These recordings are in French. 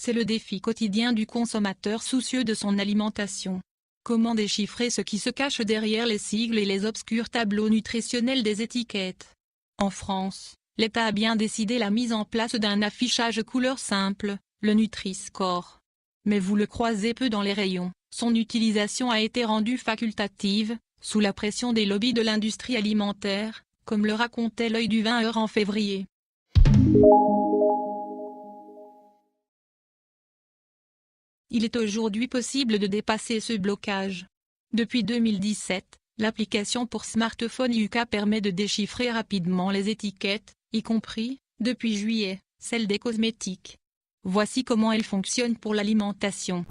C'est le défi quotidien du consommateur soucieux de son alimentation. Comment déchiffrer ce qui se cache derrière les sigles et les obscurs tableaux nutritionnels des étiquettes? En France, l'État a bien décidé la mise en place d'un affichage couleur simple, le Nutri-Score. Mais vous le croisez peu dans les rayons, son utilisation a été rendue facultative, sous la pression des lobbies de l'industrie alimentaire, comme le racontait l'Œil du 20h en février. Il est aujourd'hui possible de dépasser ce blocage. Depuis 2017, l'application pour smartphone Yuka permet de déchiffrer rapidement les étiquettes, y compris, depuis juillet, celles des cosmétiques. Voici comment elle fonctionne pour l'alimentation.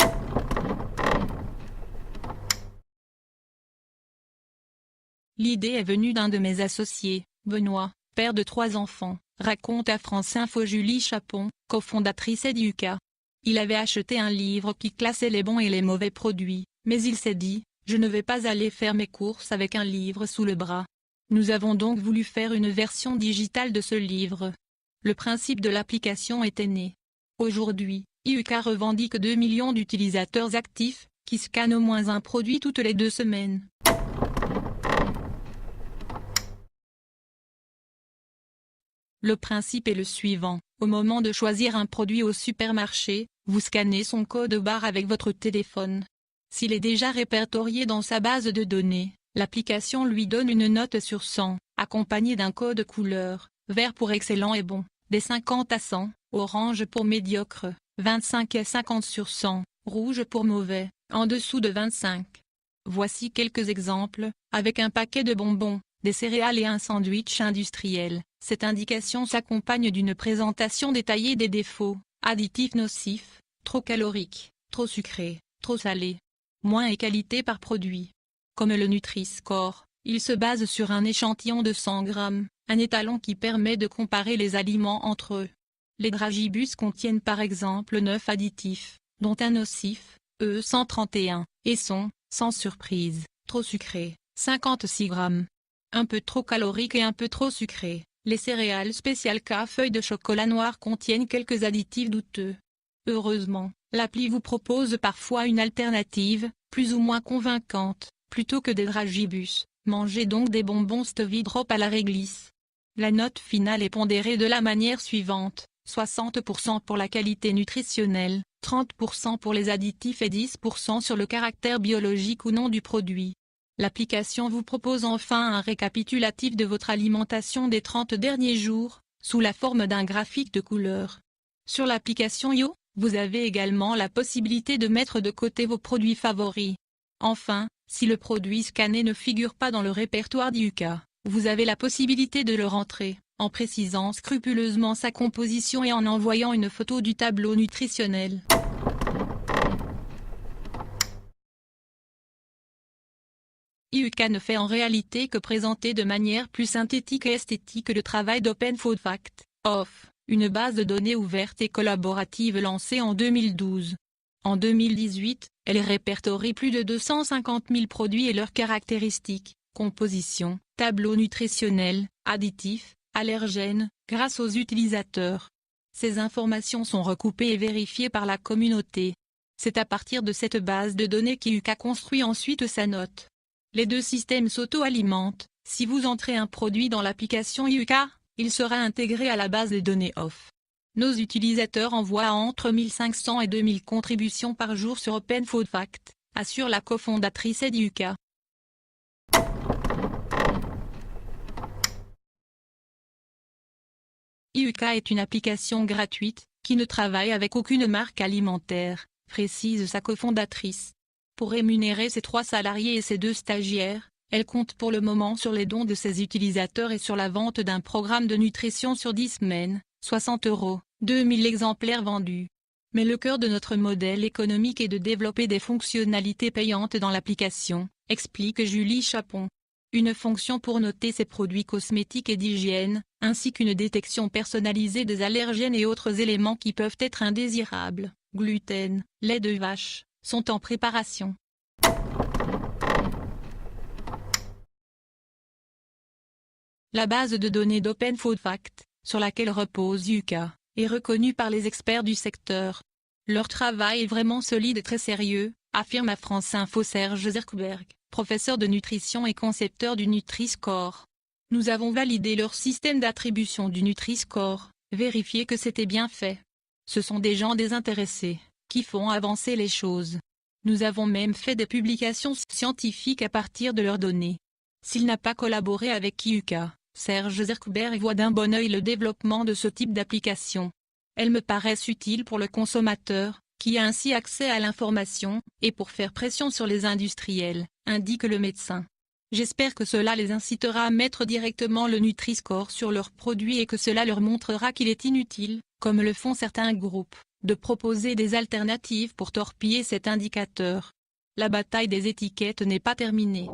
L'idée est venue d'un de mes associés, Benoît, père de 3 enfants, raconte à France Info Julie Chapon, cofondatrice d'Yuka. Il avait acheté un livre qui classait les bons et les mauvais produits, mais il s'est dit, je ne vais pas aller faire mes courses avec un livre sous le bras. Nous avons donc voulu faire une version digitale de ce livre. Le principe de l'application était né. Aujourd'hui, Yuka revendique 2 millions d'utilisateurs actifs, qui scannent au moins un produit toutes les 2 semaines. Le principe est le suivant, au moment de choisir un produit au supermarché, vous scannez son code barre avec votre téléphone. S'il est déjà répertorié dans sa base de données, l'application lui donne une note sur 100, accompagnée d'un code couleur, vert pour excellent et bon, des 50 à 100, orange pour médiocre, 25 à 50 sur 100, rouge pour mauvais, en dessous de 25. Voici quelques exemples, avec un paquet de bonbons, des céréales et un sandwich industriel. Cette indication s'accompagne d'une présentation détaillée des défauts, additifs nocifs, trop caloriques, trop sucrés, trop salés. Moins et qualité par produit. Comme le Nutri-Score, il se base sur un échantillon de 100 grammes, un étalon qui permet de comparer les aliments entre eux. Les dragibus contiennent par exemple 9 additifs, dont un nocif, E131, et sont, sans surprise, trop sucrés, 56 grammes. Un peu trop caloriques et un peu trop sucrés. Les céréales spéciales K feuilles de chocolat noir contiennent quelques additifs douteux. Heureusement, l'appli vous propose parfois une alternative, plus ou moins convaincante, plutôt que des dragibus. Mangez donc des bonbons Stevie Drop à la réglisse. La note finale est pondérée de la manière suivante, 60% pour la qualité nutritionnelle, 30% pour les additifs et 10% sur le caractère biologique ou non du produit. L'application vous propose enfin un récapitulatif de votre alimentation des 30 derniers jours, sous la forme d'un graphique de couleurs. Sur l'application Yo, vous avez également la possibilité de mettre de côté vos produits favoris. Enfin, si le produit scanné ne figure pas dans le répertoire d'Yuka, vous avez la possibilité de le rentrer, en précisant scrupuleusement sa composition et en envoyant une photo du tableau nutritionnel. Yuka ne fait en réalité que présenter de manière plus synthétique et esthétique le travail d'Open Food Fact, OFF, une base de données ouverte et collaborative lancée en 2012. En 2018, elle répertorie plus de 250 000 produits et leurs caractéristiques, composition, tableau nutritionnel, additifs, allergènes, grâce aux utilisateurs. Ces informations sont recoupées et vérifiées par la communauté. C'est à partir de cette base de données qu'Yuka construit ensuite sa note. Les deux systèmes s'auto-alimentent. Si vous entrez un produit dans l'application Yuka, il sera intégré à la base de données OFF. Nos utilisateurs envoient entre 1500 et 2000 contributions par jour sur Open Food Fact, assure la cofondatrice d'Yuka. Yuka est une application gratuite, qui ne travaille avec aucune marque alimentaire, précise sa cofondatrice. Pour rémunérer ses 3 salariés et ses 2 stagiaires, elle compte pour le moment sur les dons de ses utilisateurs et sur la vente d'un programme de nutrition sur 10 semaines, 60 €, 2000 exemplaires vendus. Mais le cœur de notre modèle économique est de développer des fonctionnalités payantes dans l'application, explique Julie Chapon. Une fonction pour noter ses produits cosmétiques et d'hygiène, ainsi qu'une détection personnalisée des allergènes et autres éléments qui peuvent être indésirables, gluten, lait de vache, sont en préparation. La base de données d'Open Food Fact, sur laquelle repose Yuka, est reconnue par les experts du secteur. Leur travail est vraiment solide et très sérieux, affirme à France Info Serge Zerkberg, professeur de nutrition et concepteur du Nutri-Score. Nous avons validé leur système d'attribution du Nutri-Score, vérifié que c'était bien fait. Ce sont des gens désintéressés, qui font avancer les choses. Nous avons même fait des publications scientifiques à partir de leurs données. S'il n'a pas collaboré avec Kiuka, Serge Zerkberg voit d'un bon œil le développement de ce type d'application. Elles me paraissent utiles pour le consommateur, qui a ainsi accès à l'information, et pour faire pression sur les industriels, indique le médecin. J'espère que cela les incitera à mettre directement le Nutri-Score sur leurs produits et que cela leur montrera qu'il est inutile, comme le font certains groupes, de proposer des alternatives pour torpiller cet indicateur. La bataille des étiquettes n'est pas terminée.